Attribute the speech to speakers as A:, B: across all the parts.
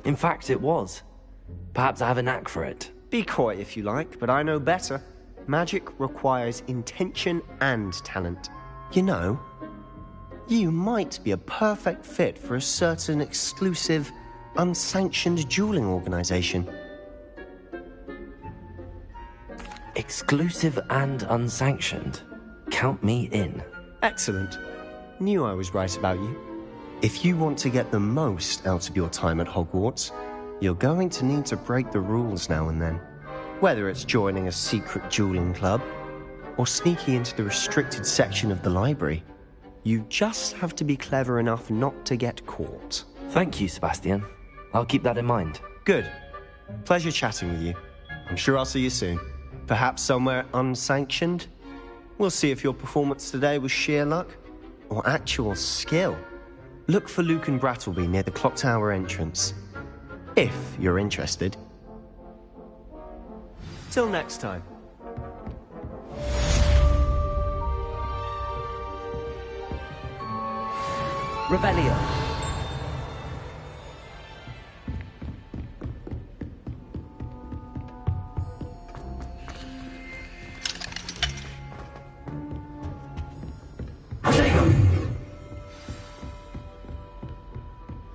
A: In fact, it was. Perhaps I have a knack for it.
B: Be coy if you like, but I know better. Magic requires intention and talent. You know, you might be a perfect fit for a certain exclusive, unsanctioned dueling organization.
A: Exclusive and unsanctioned. Count me in.
B: Excellent. Knew I was right about you. If you want to get the most out of your time at Hogwarts, you're going to need to break the rules now and then. Whether it's joining a secret dueling club or sneaking into the restricted section of the library, you just have to be clever enough not to get caught.
A: Thank you, Sebastian. I'll keep that in mind.
B: Good. Pleasure chatting with you. I'm sure I'll see you soon. Perhaps somewhere unsanctioned? We'll see if your performance today was sheer luck or actual skill. Look for Luke and Brattleby near the clock tower entrance, if you're interested. Till next time.
A: Revelio.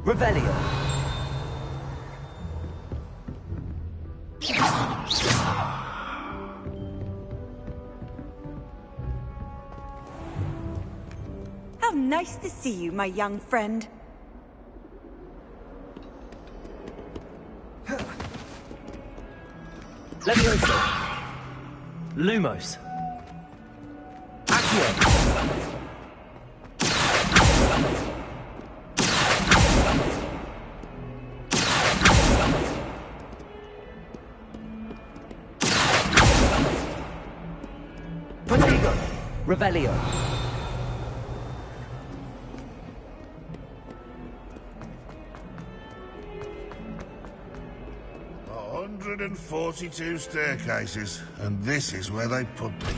A: Revelio.
C: How nice to see you, my young friend.
A: Levioso. Lumos. Accio. Protego. Revelio.
D: "142 staircases, and this is where they put me."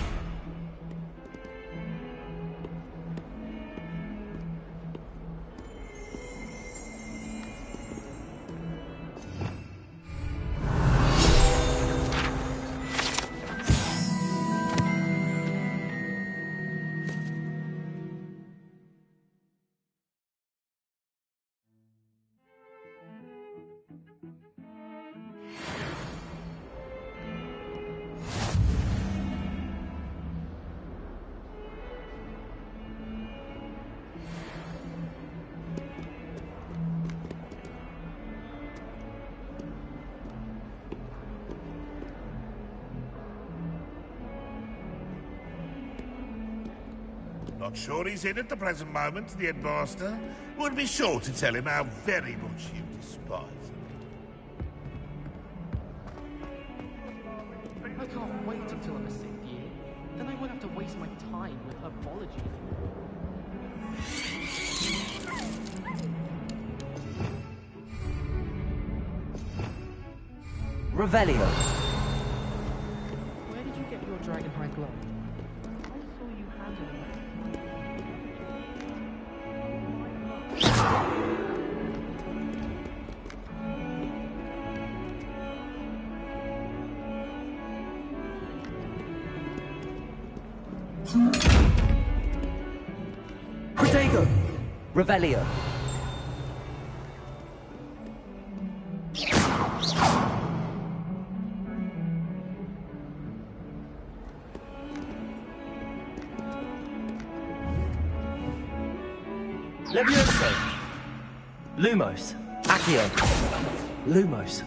D: Not sure he's in at the present moment, the headmaster. Would be sure to tell him how very much you despise him.
E: I can't wait until I'm a sixth year. Then I won't have to waste my time with herbology.
A: Revelio.
E: Where did you get your dragonhide glove? I saw you handling it.
A: Protego. Revelio. Levioso. Lumos. Accio. Lumos.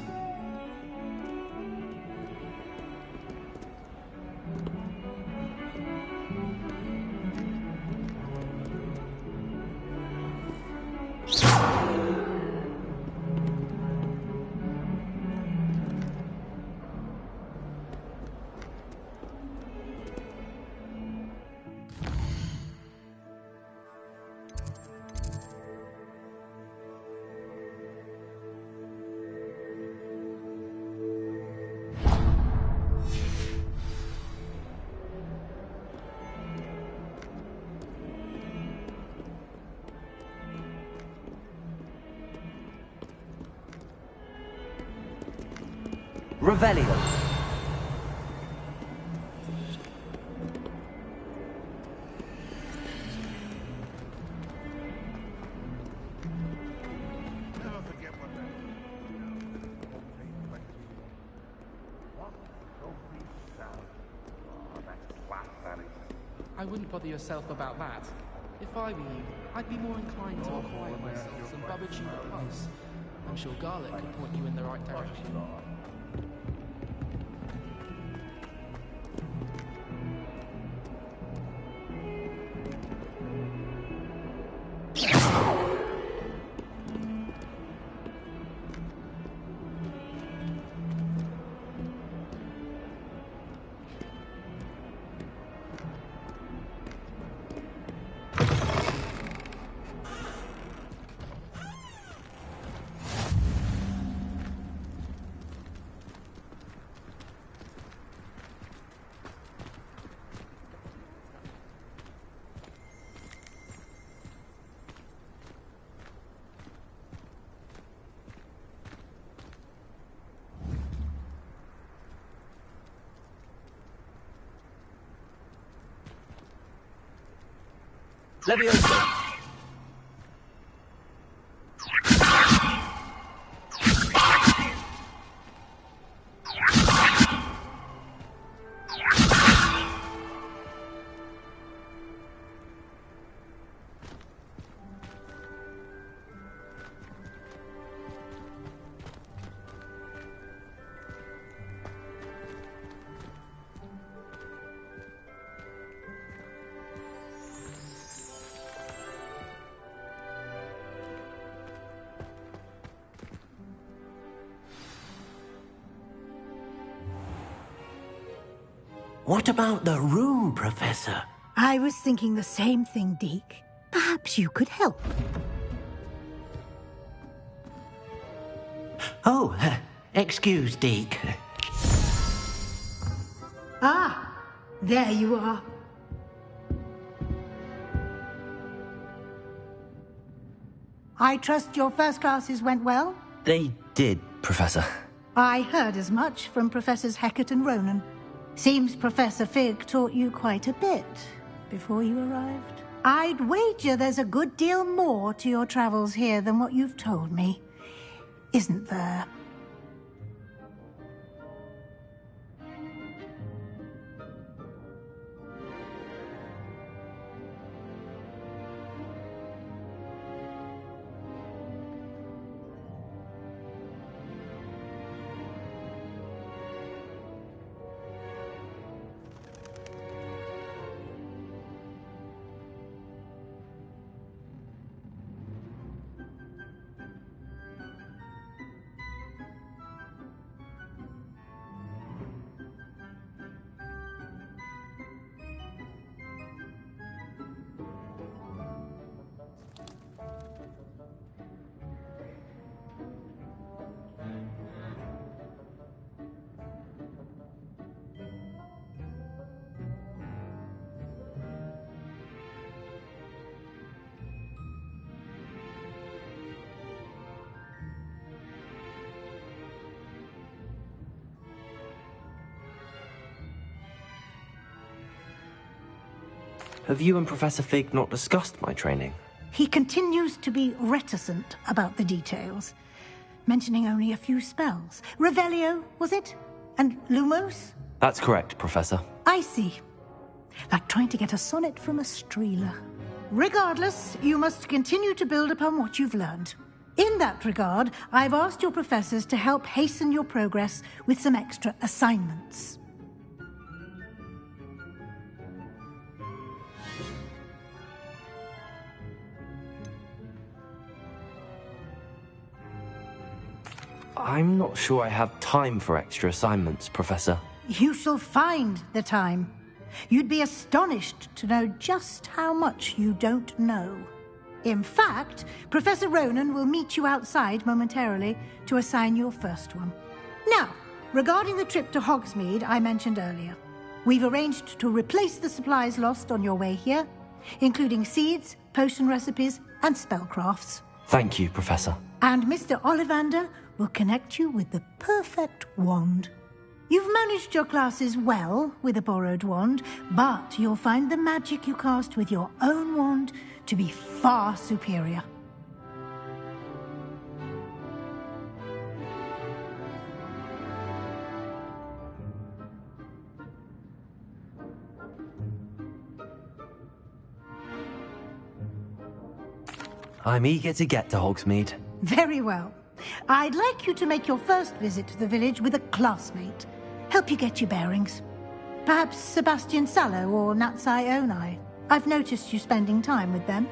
A: Revelio.
D: Never forget what that What filthy sound. Oh, that's flat, that is.
E: I wouldn't bother yourself about that. If I were you, I'd be more inclined to acquire myself some Bubba Plus. I'm sure Garlic could point you in the right direction.
A: Levioso.
F: What about the room, Professor?
G: I was thinking the same thing, Deke. Perhaps you could help.
F: Oh, excuse, Deke.
G: Ah, there you are. I trust your first classes went well?
A: They did, Professor.
G: I heard as much from Professors Hecat and Ronan. Seems Professor Fig taught you quite a bit before you arrived. I'd wager there's a good deal more to your travels here than what you've told me. Isn't there?
A: Have you and Professor Fig not discussed my training?
G: He continues to be reticent about the details, mentioning only a few spells. Revelio, was it? And Lumos?
A: That's correct, Professor.
G: I see. Like trying to get a sonnet from a streeler. Regardless, you must continue to build upon what you've learned. In that regard, I've asked your professors to help hasten your progress with some extra assignments.
A: I'm not sure I have time for extra assignments, Professor.
G: You shall find the time. You'd be astonished to know just how much you don't know. In fact, Professor Ronan will meet you outside momentarily to assign your first one. Now, regarding the trip to Hogsmeade I mentioned earlier, we've arranged to replace the supplies lost on your way here, including seeds, potion recipes, and spellcrafts.
A: Thank you, Professor.
G: And Mr. Ollivander will connect you with the perfect wand. You've managed your classes well with a borrowed wand, but you'll find the magic you cast with your own wand to be far superior.
A: I'm eager to get to Hogsmeade.
G: Very well. I'd like you to make your first visit to the village with a classmate. Help you get your bearings. Perhaps Sebastian Sallow or Natsai Onai. I've noticed you spending time with them.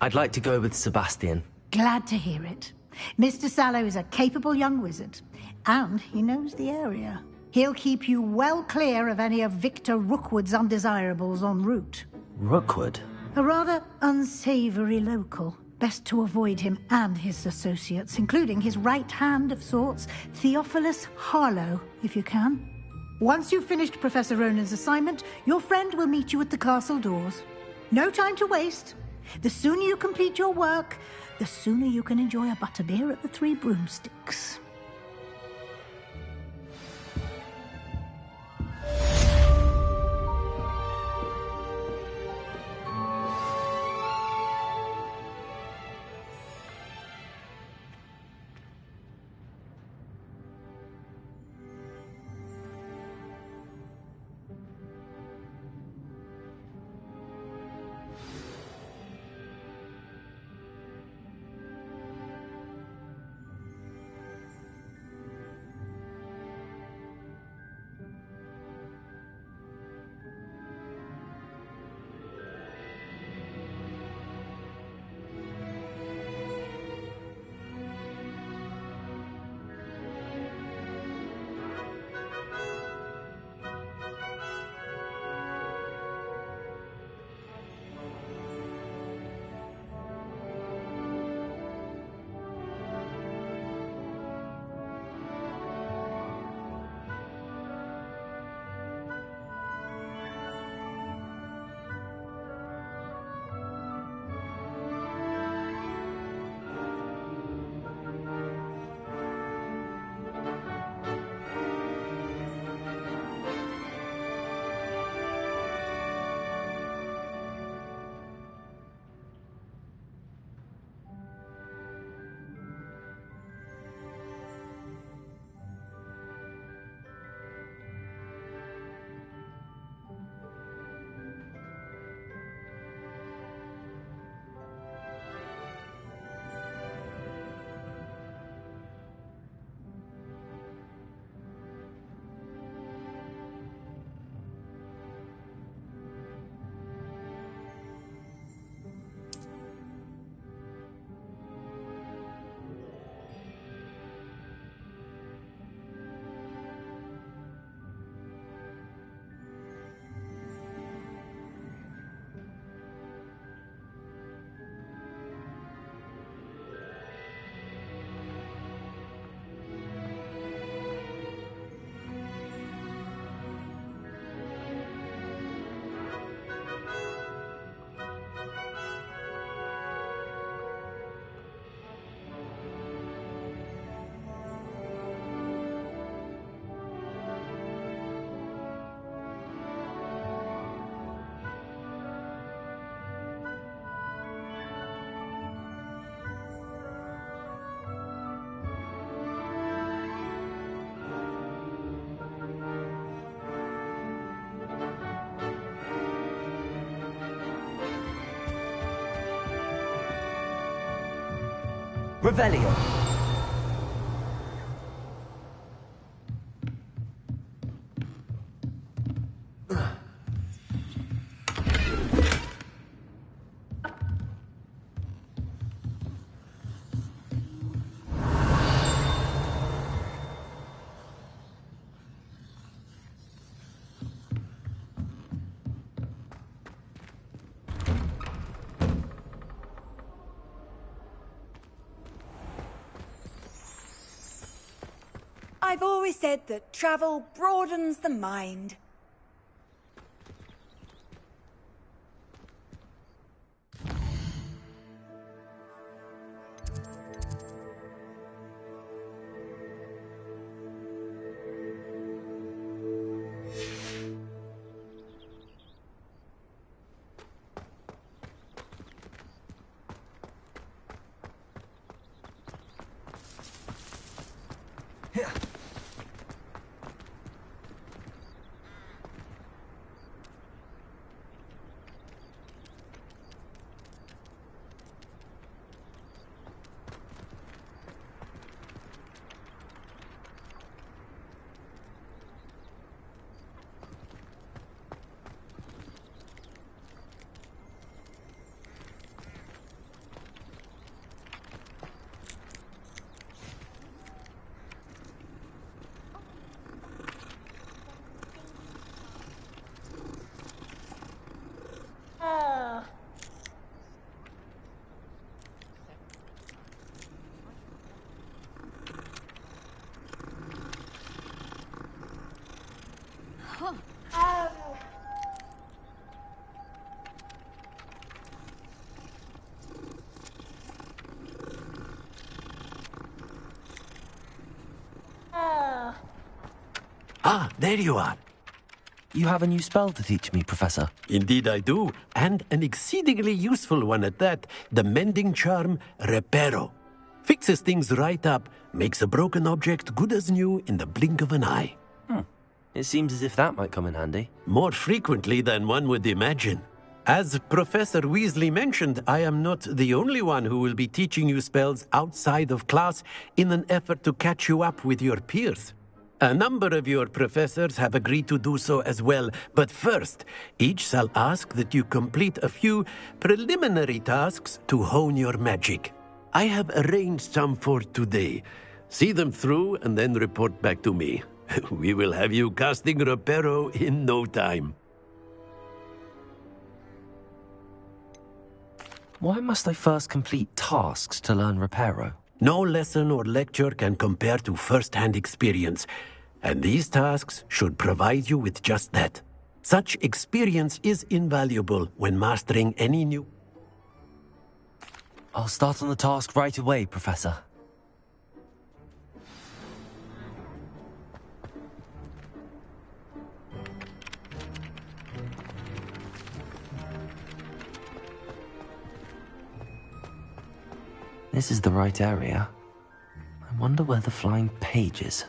A: I'd like to go with Sebastian.
G: Glad to hear it. Mr. Sallow is a capable young wizard, and he knows the area. He'll keep you well clear of any of Victor Rookwood's undesirables en route.
A: Rookwood?
G: A rather unsavory local. Best to avoid him and his associates, including his right hand of sorts, Theophilus Harlow, if you can. Once you've finished Professor Ronan's assignment, your friend will meet you at the castle doors. No time to waste. The sooner you complete your work, the sooner you can enjoy a butterbeer at the Three Broomsticks.
A: Revelio.
C: I've always said that travel broadens the mind.
F: Ah, there you are.
A: You have a new spell to teach me, Professor.
F: Indeed I do, and an exceedingly useful one at that. The mending charm, Reparo. Fixes things right up, makes a broken object good as new in the blink of an eye.
A: It seems as if that might come in handy.
F: More frequently than one would imagine. As Professor Weasley mentioned, I am not the only one who will be teaching you spells outside of class in an effort to catch you up with your peers. A number of your professors have agreed to do so as well, but first, each shall ask that you complete a few preliminary tasks to hone your magic. I have arranged some for today. See them through and then report back to me. We will have you casting Reparo in no time.
A: Why must I first complete tasks to learn Reparo?
F: No lesson or lecture can compare to first-hand experience, and these tasks should provide you with just that. Such experience is invaluable when mastering any new...
A: I'll start on the task right away, Professor. This is the right area. I wonder where the flying page is.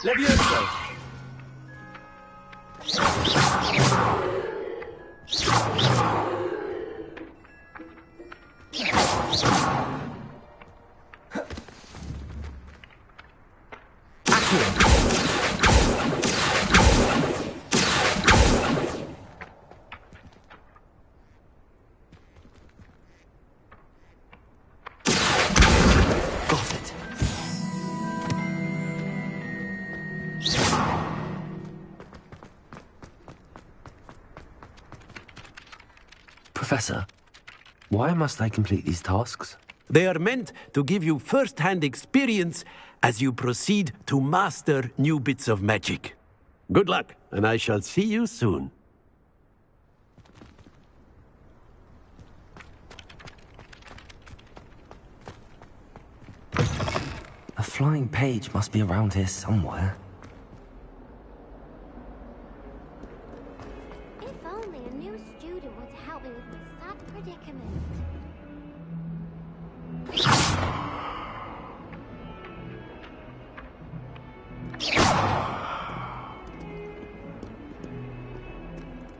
A: Levioso! Professor, why must I complete these tasks?
F: They are meant to give you first-hand experience as you proceed to master new bits of magic. Good luck, and I shall see you soon.
A: flying page must be around here somewhere.
H: If only a new student were to help me with my sad predicament.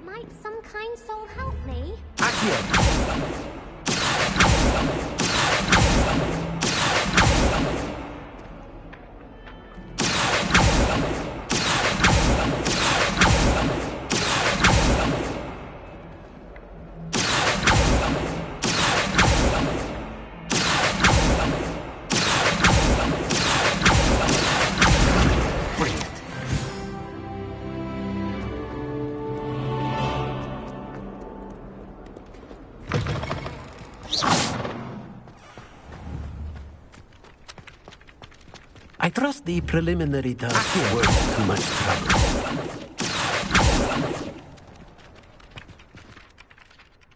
H: Might some kind soul help me?
A: Accio!
F: I trust the preliminary task weren't too much trouble.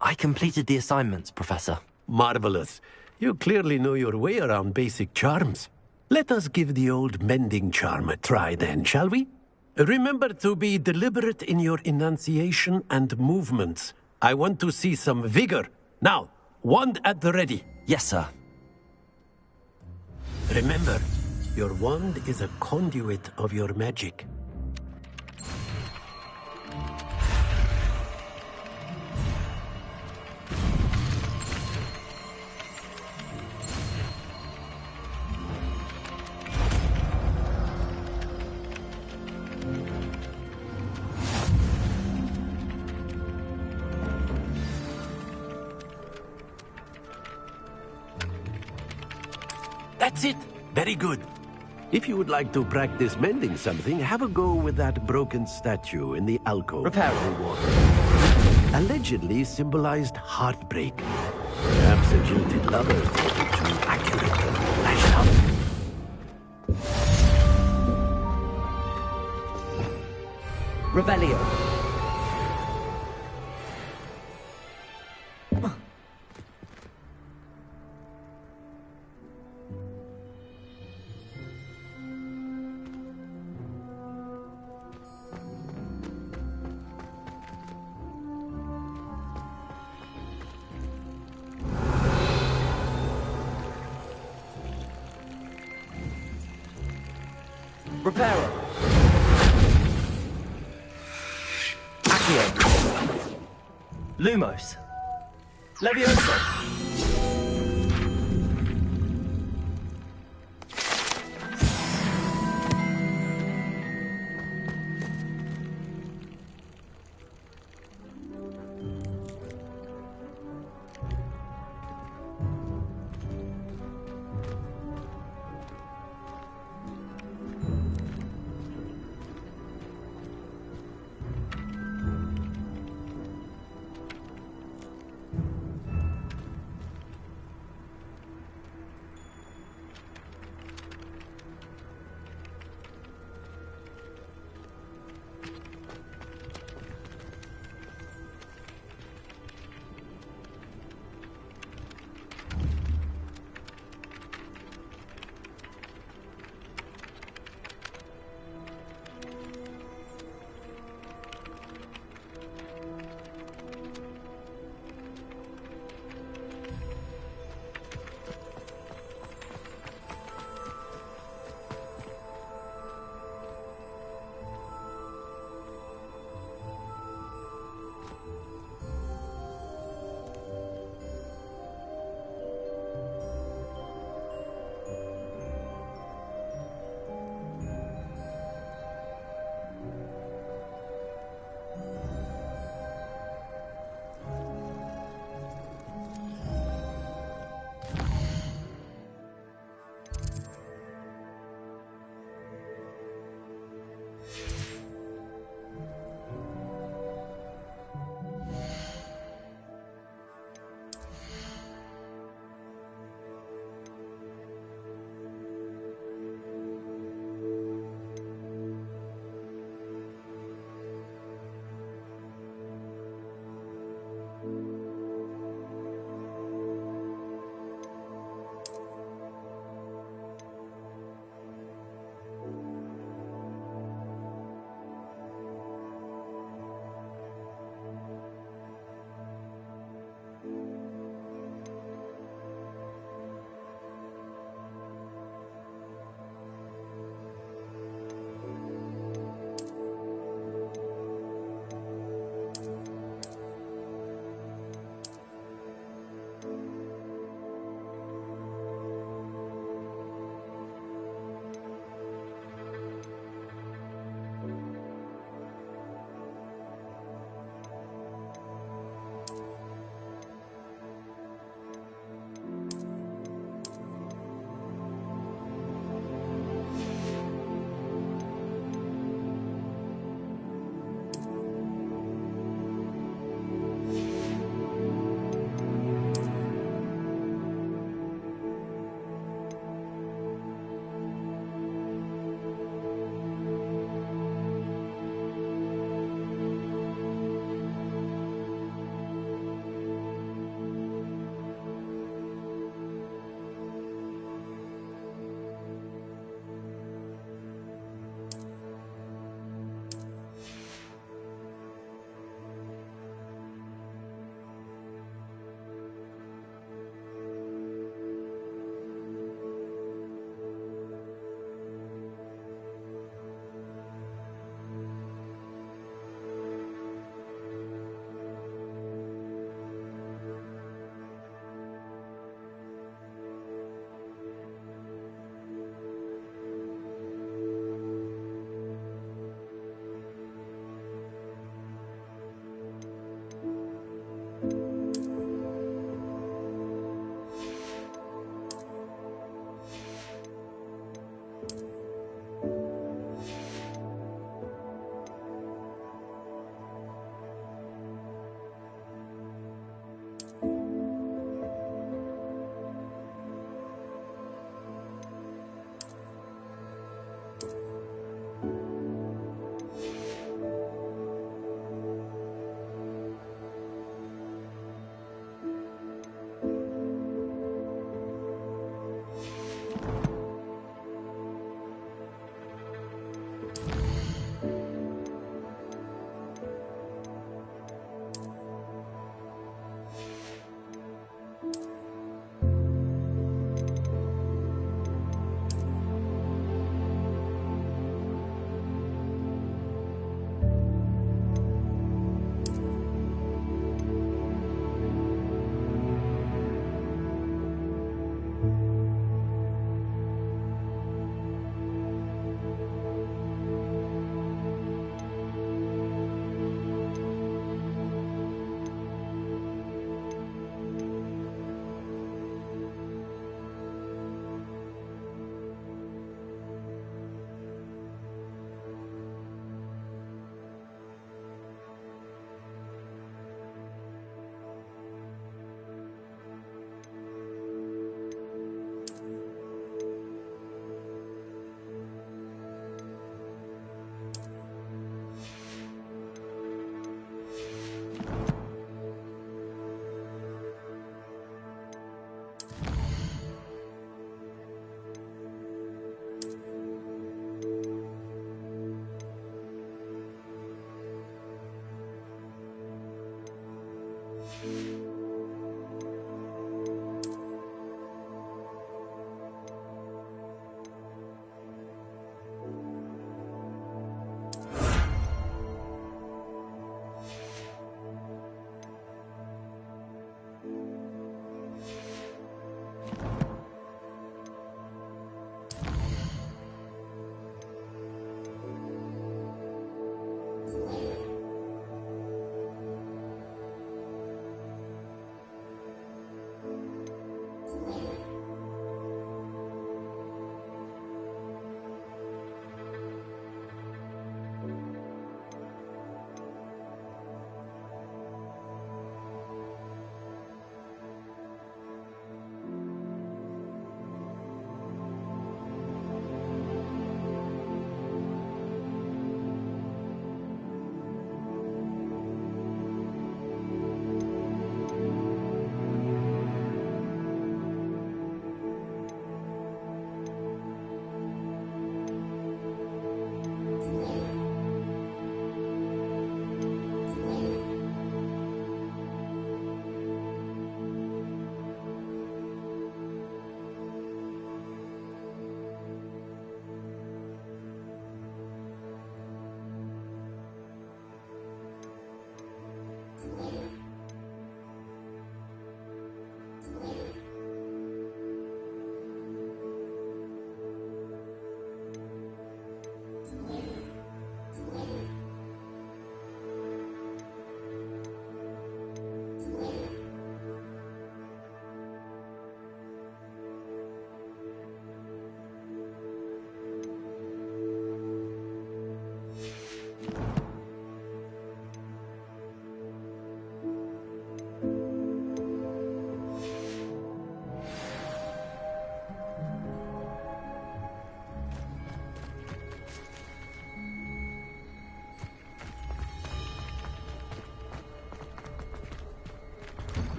A: I completed the assignments, Professor.
F: Marvelous. You clearly know your way around basic charms. Let us give the old mending charm a try then, shall we? Remember to be deliberate in your enunciation and movements. I want to see some vigor. Now, wand at the ready.
A: Yes, sir.
F: Remember, your wand is a conduit of your magic. That's it. Very good. If you would like to practice mending something, have a go with that broken statue in the alcove.
A: Repair.
F: Allegedly symbolized heartbreak. Perhaps a jilted lover thought it too accurate and lashed out.
A: Revelio. Reparo. Accio. Lumos. Levioso.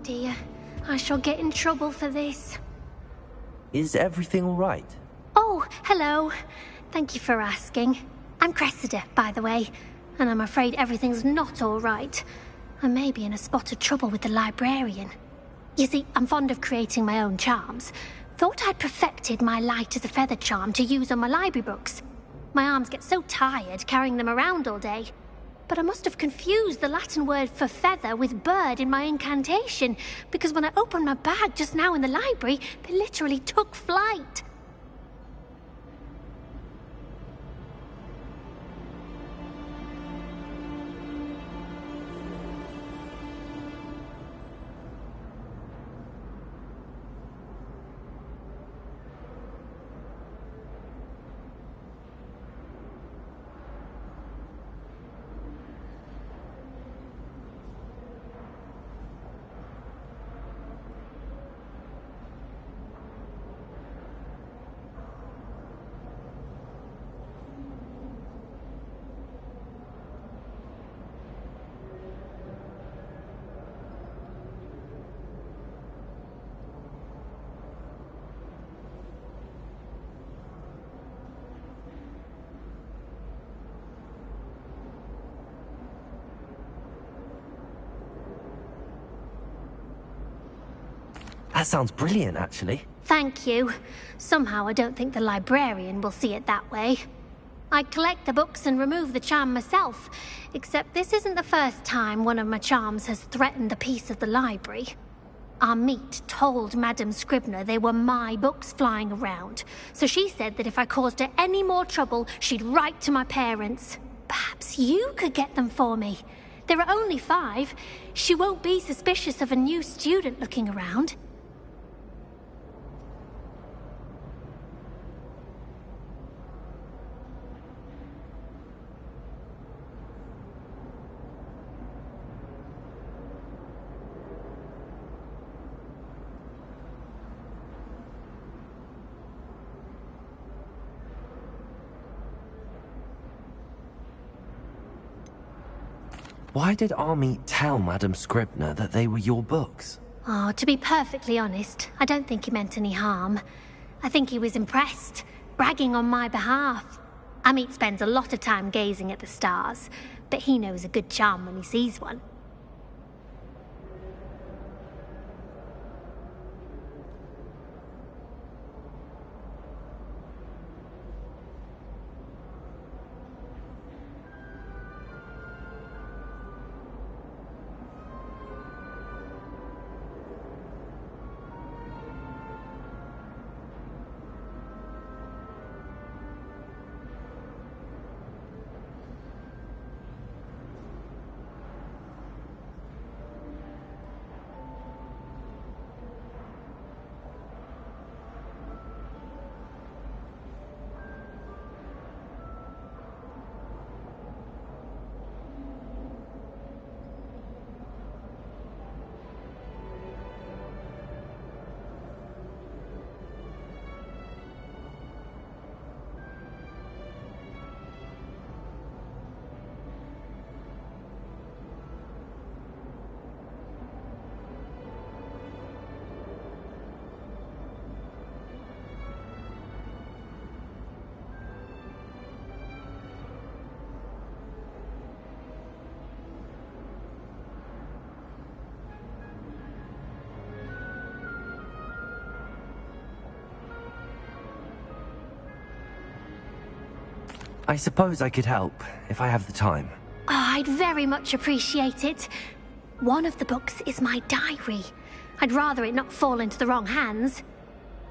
H: Dear, I shall get in trouble for this.
A: Is everything all right?
H: Oh, hello. Thank you for asking. I'm Cressida, by the way, and I'm afraid everything's not all right. I may be in a spot of trouble with the librarian. You see, I'm fond of creating my own charms. Thought I'd perfected my light as a feather charm to use on my library books. My arms get so tired carrying them around all day. But I must have confused the Latin word for feather with bird in my incantation, because when I opened my bag just now in the library, they literally took flight.
A: That sounds brilliant, actually.
H: Thank you. Somehow I don't think the librarian will see it that way. I collect the books and remove the charm myself, except this isn't the first time one of my charms has threatened the peace of the library. Our meet told Madame Scribner they were my books flying around, so she said that if I caused her any more trouble, she'd write to my parents. Perhaps you could get them for me. There are only 5. She won't be suspicious of a new student looking around.
A: Why did Army tell Madame Scribner that they were your books?
H: Oh, to be perfectly honest, I don't think he meant any harm. I think he was impressed, bragging on my behalf. Amit spends a lot of time gazing at the stars, but he knows a good charm when he sees one.
A: I suppose I could help, if I have the time.
H: Oh, I'd very much appreciate it. One of the books is my diary. I'd rather it not fall into the wrong hands.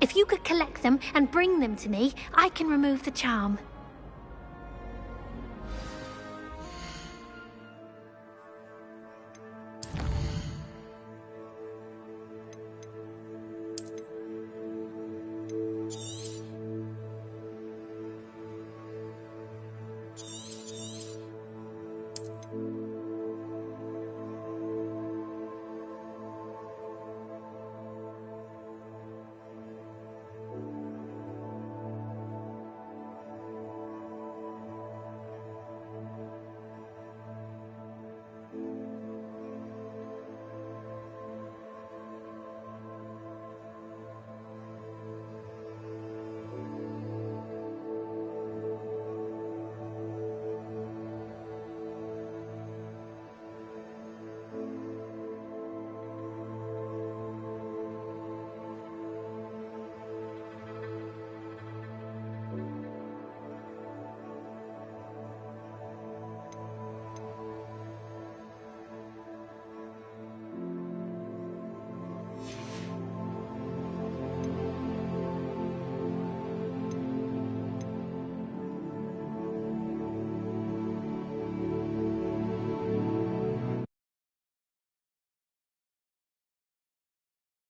H: If you could collect them and bring them to me, I can remove the charm.